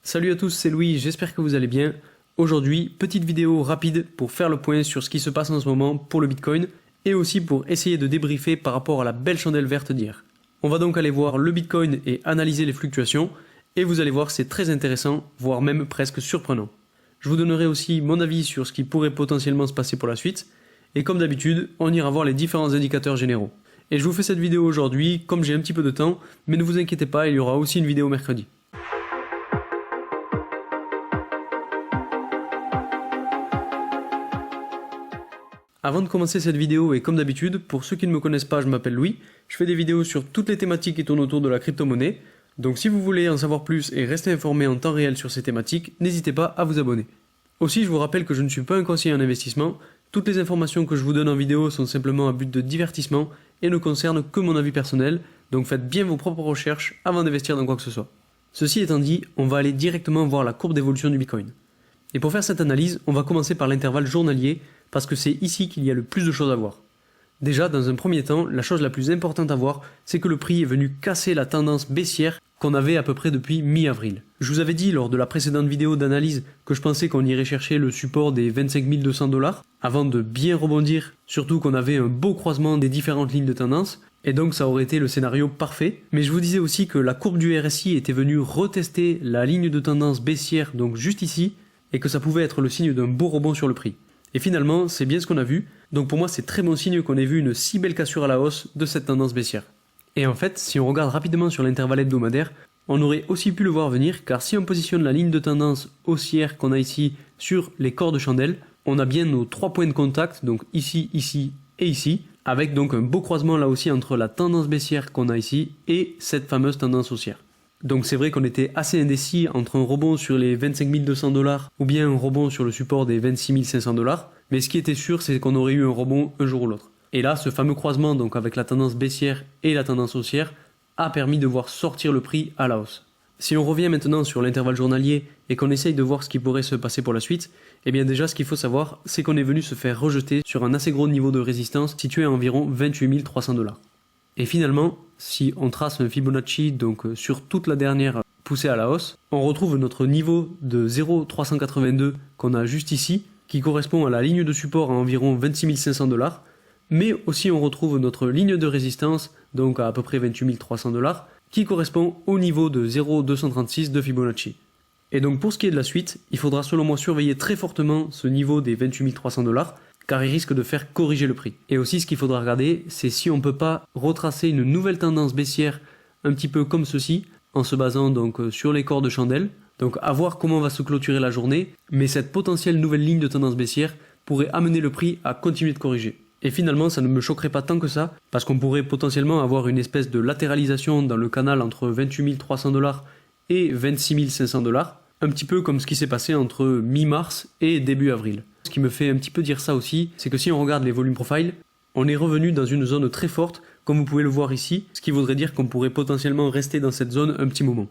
Salut à tous, c'est Louis, j'espère que vous allez bien. Aujourd'hui, petite vidéo rapide pour faire le point sur ce qui se passe en ce moment pour le Bitcoin et aussi pour essayer de débriefer par rapport à la belle chandelle verte d'hier. On va donc aller voir le Bitcoin et analyser les fluctuations et vous allez voir c'est très intéressant, voire même presque surprenant. Je vous donnerai aussi mon avis sur ce qui pourrait potentiellement se passer pour la suite et comme d'habitude, on ira voir les différents indicateurs généraux. Et je vous fais cette vidéo aujourd'hui comme j'ai un petit peu de temps, mais ne vous inquiétez pas, il y aura aussi une vidéo mercredi. Avant de commencer cette vidéo et comme d'habitude, pour ceux qui ne me connaissent pas, je m'appelle Louis, je fais des vidéos sur toutes les thématiques qui tournent autour de la crypto-monnaie, donc si vous voulez en savoir plus et rester informé en temps réel sur ces thématiques, n'hésitez pas à vous abonner. Aussi, je vous rappelle que je ne suis pas un conseiller en investissement, toutes les informations que je vous donne en vidéo sont simplement à but de divertissement et ne concernent que mon avis personnel, donc faites bien vos propres recherches avant d'investir dans quoi que ce soit. Ceci étant dit, on va aller directement voir la courbe d'évolution du Bitcoin. Et pour faire cette analyse, on va commencer par l'intervalle journalier, parce que c'est ici qu'il y a le plus de choses à voir. Déjà, dans un premier temps, la chose la plus importante à voir, c'est que le prix est venu casser la tendance baissière qu'on avait à peu près depuis mi-avril. Je vous avais dit lors de la précédente vidéo d'analyse que je pensais qu'on irait chercher le support des 25 200 $, avant de bien rebondir, surtout qu'on avait un beau croisement des différentes lignes de tendance, et donc ça aurait été le scénario parfait. Mais je vous disais aussi que la courbe du RSI était venue retester la ligne de tendance baissière, donc juste ici, et que ça pouvait être le signe d'un beau rebond sur le prix. Et finalement, c'est bien ce qu'on a vu, donc pour moi c'est très bon signe qu'on ait vu une si belle cassure à la hausse de cette tendance baissière. Et en fait, si on regarde rapidement sur l'intervalle hebdomadaire, on aurait aussi pu le voir venir, car si on positionne la ligne de tendance haussière qu'on a ici sur les corps de chandelle, on a bien nos 3 points de contact, donc ici, ici et ici, avec donc un beau croisement là aussi entre la tendance baissière qu'on a ici et cette fameuse tendance haussière. Donc c'est vrai qu'on était assez indécis entre un rebond sur les 25 200 $ ou bien un rebond sur le support des 26 500 $, mais ce qui était sûr c'est qu'on aurait eu un rebond un jour ou l'autre. Et là, ce fameux croisement donc avec la tendance baissière et la tendance haussière a permis de voir sortir le prix à la hausse. Si on revient maintenant sur l'intervalle journalier et qu'on essaye de voir ce qui pourrait se passer pour la suite, eh bien déjà ce qu'il faut savoir c'est qu'on est venu se faire rejeter sur un assez gros niveau de résistance situé à environ 28 300 $. Et finalement, si on trace un Fibonacci donc sur toute la dernière poussée à la hausse, on retrouve notre niveau de 0,382 qu'on a juste ici, qui correspond à la ligne de support à environ 26 500 $, mais aussi on retrouve notre ligne de résistance, donc à peu près 28 300 $, qui correspond au niveau de 0,236 de Fibonacci. Et donc pour ce qui est de la suite, il faudra selon moi surveiller très fortement ce niveau des 28 300 $, car il risque de faire corriger le prix. Et aussi ce qu'il faudra regarder, c'est si on ne peut pas retracer une nouvelle tendance baissière un petit peu comme ceci, en se basant donc sur les corps de chandelle, donc à voir comment va se clôturer la journée, mais cette potentielle nouvelle ligne de tendance baissière pourrait amener le prix à continuer de corriger. Et finalement ça ne me choquerait pas tant que ça, parce qu'on pourrait potentiellement avoir une espèce de latéralisation dans le canal entre 28 300 $ et 26 500 $, un petit peu comme ce qui s'est passé entre mi-mars et début avril. Ce qui me fait un petit peu dire ça aussi, c'est que si on regarde les volumes profile, on est revenu dans une zone très forte, comme vous pouvez le voir ici, ce qui voudrait dire qu'on pourrait potentiellement rester dans cette zone un petit moment.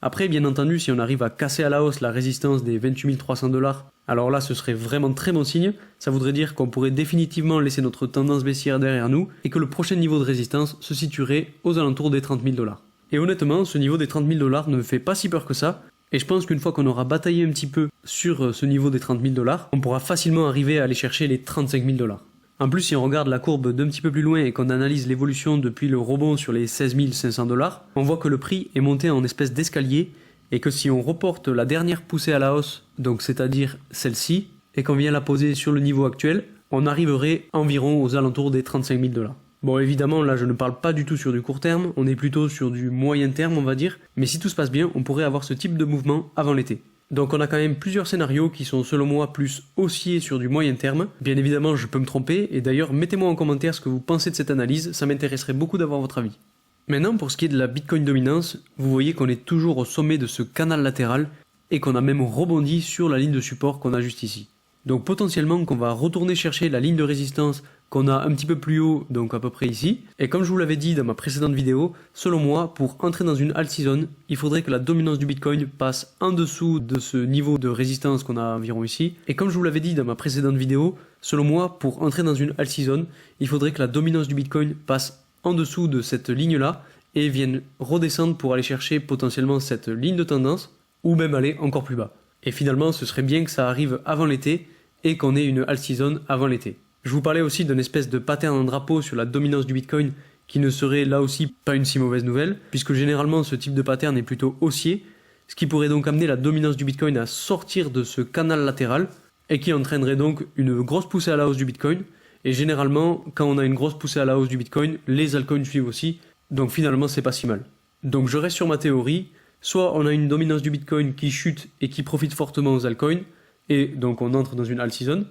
Après, bien entendu, si on arrive à casser à la hausse la résistance des 28 300 $, alors là ce serait vraiment très bon signe, ça voudrait dire qu'on pourrait définitivement laisser notre tendance baissière derrière nous et que le prochain niveau de résistance se situerait aux alentours des 30 000 $. Et honnêtement, ce niveau des 30 000 $ ne me fait pas si peur que ça, et je pense qu'une fois qu'on aura bataillé un petit peu sur ce niveau des 30 000 $, on pourra facilement arriver à aller chercher les 35 000 $. En plus, si on regarde la courbe d'un petit peu plus loin et qu'on analyse l'évolution depuis le rebond sur les 16 500 $, on voit que le prix est monté en espèce d'escalier et que si on reporte la dernière poussée à la hausse, donc c'est-à-dire celle-ci, et qu'on vient la poser sur le niveau actuel, on arriverait environ aux alentours des 35 000 $. Bon, évidemment, là, je ne parle pas du tout sur du court terme, on est plutôt sur du moyen terme, on va dire, mais si tout se passe bien, on pourrait avoir ce type de mouvement avant l'été. Donc on a quand même plusieurs scénarios qui sont selon moi plus haussiers sur du moyen terme. Bien évidemment, je peux me tromper, et d'ailleurs, mettez-moi en commentaire ce que vous pensez de cette analyse, ça m'intéresserait beaucoup d'avoir votre avis. Maintenant, pour ce qui est de la Bitcoin dominance, vous voyez qu'on est toujours au sommet de ce canal latéral, et qu'on a même rebondi sur la ligne de support qu'on a juste ici. Donc potentiellement qu'on va retourner chercher la ligne de résistance qu'on a un petit peu plus haut, donc à peu près ici. Et comme je vous l'avais dit dans ma précédente vidéo, selon moi, pour entrer dans une alt season, il faudrait que la dominance du Bitcoin passe en dessous de ce niveau de résistance qu'on a environ ici. Et comme je vous l'avais dit dans ma précédente vidéo, selon moi, pour entrer dans une alt season, il faudrait que la dominance du Bitcoin passe en dessous de cette ligne-là et vienne redescendre pour aller chercher potentiellement cette ligne de tendance, ou même aller encore plus bas. Et finalement, ce serait bien que ça arrive avant l'été et qu'on ait une alt season avant l'été. Je vous parlais aussi d'une espèce de pattern en drapeau sur la dominance du Bitcoin qui ne serait là aussi pas une si mauvaise nouvelle, puisque généralement ce type de pattern est plutôt haussier, ce qui pourrait donc amener la dominance du Bitcoin à sortir de ce canal latéral et qui entraînerait donc une grosse poussée à la hausse du Bitcoin. Et généralement, quand on a une grosse poussée à la hausse du Bitcoin, les altcoins suivent aussi, donc finalement c'est pas si mal. Donc je reste sur ma théorie, soit on a une dominance du Bitcoin qui chute et qui profite fortement aux altcoins, et donc on entre dans une alt season,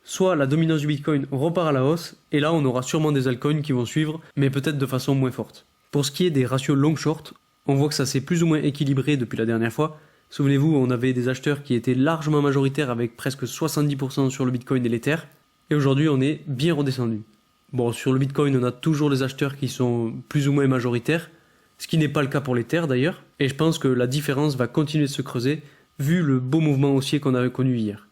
soit la dominance du Bitcoin repart à la hausse, et là on aura sûrement des altcoins qui vont suivre, mais peut-être de façon moins forte. Pour ce qui est des ratios long-short, on voit que ça s'est plus ou moins équilibré depuis la dernière fois. Souvenez-vous, on avait des acheteurs qui étaient largement majoritaires avec presque 70% sur le Bitcoin et l'Ether, et aujourd'hui on est bien redescendu. Bon, sur le Bitcoin on a toujours des acheteurs qui sont plus ou moins majoritaires, ce qui n'est pas le cas pour l'Ether d'ailleurs, et je pense que la différence va continuer de se creuser vu le beau mouvement haussier qu'on avait connu hier.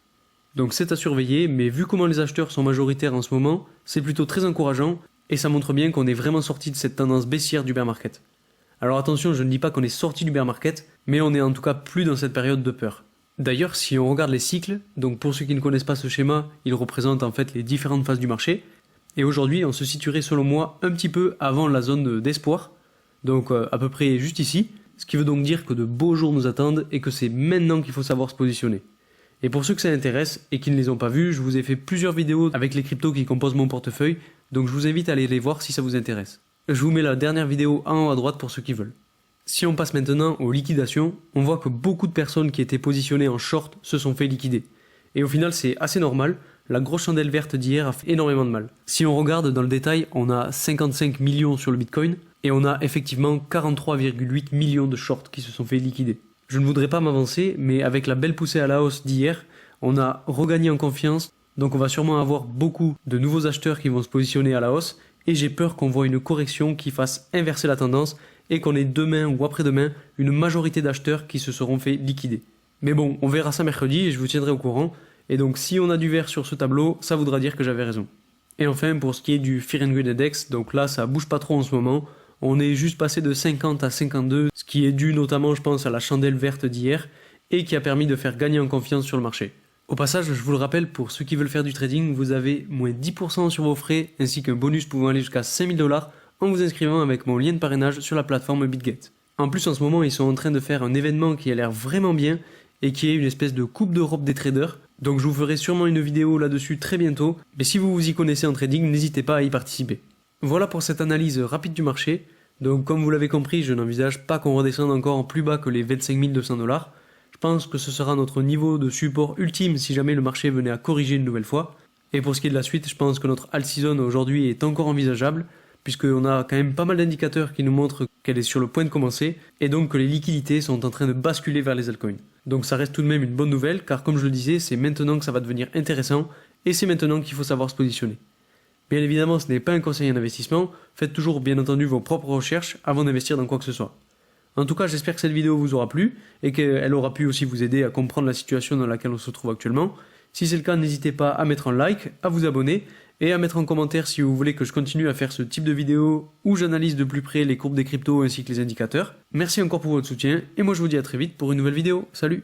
Donc c'est à surveiller, mais vu comment les acheteurs sont majoritaires en ce moment, c'est plutôt très encourageant, et ça montre bien qu'on est vraiment sorti de cette tendance baissière du bear market. Alors attention, je ne dis pas qu'on est sorti du bear market, mais on est en tout cas plus dans cette période de peur. D'ailleurs, si on regarde les cycles, donc pour ceux qui ne connaissent pas ce schéma, il représente en fait les différentes phases du marché, et aujourd'hui on se situerait selon moi un petit peu avant la zone d'espoir, donc à peu près juste ici, ce qui veut donc dire que de beaux jours nous attendent et que c'est maintenant qu'il faut savoir se positionner. Et pour ceux que ça intéresse et qui ne les ont pas vus, je vous ai fait plusieurs vidéos avec les cryptos qui composent mon portefeuille, donc je vous invite à aller les voir si ça vous intéresse. Je vous mets la dernière vidéo en haut à droite pour ceux qui veulent. Si on passe maintenant aux liquidations, on voit que beaucoup de personnes qui étaient positionnées en short se sont fait liquider. Et au final c'est assez normal, la grosse chandelle verte d'hier a fait énormément de mal. Si on regarde dans le détail, on a 55 millions sur le Bitcoin, et on a effectivement 43,8 millions de shorts qui se sont fait liquider. Je ne voudrais pas m'avancer, mais avec la belle poussée à la hausse d'hier, on a regagné en confiance, donc on va sûrement avoir beaucoup de nouveaux acheteurs qui vont se positionner à la hausse, et j'ai peur qu'on voit une correction qui fasse inverser la tendance, et qu'on ait demain ou après-demain une majorité d'acheteurs qui se seront fait liquider. Mais bon, on verra ça mercredi et je vous tiendrai au courant, et donc si on a du vert sur ce tableau, ça voudra dire que j'avais raison. Et enfin, pour ce qui est du Fear and Greed Index, donc là ça bouge pas trop en ce moment, on est juste passé de 50 à 52, ce qui est dû notamment je pense à la chandelle verte d'hier, et qui a permis de faire gagner en confiance sur le marché. Au passage, je vous le rappelle, pour ceux qui veulent faire du trading, vous avez moins 10% sur vos frais, ainsi qu'un bonus pouvant aller jusqu'à 5000 $ en vous inscrivant avec mon lien de parrainage sur la plateforme BitGet. En plus, en ce moment, ils sont en train de faire un événement qui a l'air vraiment bien, et qui est une espèce de Coupe d'Europe des traders, donc je vous ferai sûrement une vidéo là-dessus très bientôt, mais si vous vous y connaissez en trading, n'hésitez pas à y participer. Voilà pour cette analyse rapide du marché, donc comme vous l'avez compris, je n'envisage pas qu'on redescende encore plus bas que les 25 200 $. Je pense que ce sera notre niveau de support ultime si jamais le marché venait à corriger une nouvelle fois. Et pour ce qui est de la suite, je pense que notre alt season aujourd'hui est encore envisageable, puisqu'on a quand même pas mal d'indicateurs qui nous montrent qu'elle est sur le point de commencer, et donc que les liquidités sont en train de basculer vers les altcoins. Donc ça reste tout de même une bonne nouvelle, car comme je le disais, c'est maintenant que ça va devenir intéressant, et c'est maintenant qu'il faut savoir se positionner. Bien évidemment, ce n'est pas un conseil en investissement, faites toujours bien entendu vos propres recherches avant d'investir dans quoi que ce soit. En tout cas, j'espère que cette vidéo vous aura plu, et qu'elle aura pu aussi vous aider à comprendre la situation dans laquelle on se trouve actuellement. Si c'est le cas, n'hésitez pas à mettre un like, à vous abonner, et à mettre en commentaire si vous voulez que je continue à faire ce type de vidéo où j'analyse de plus près les courbes des cryptos ainsi que les indicateurs. Merci encore pour votre soutien, et moi je vous dis à très vite pour une nouvelle vidéo. Salut!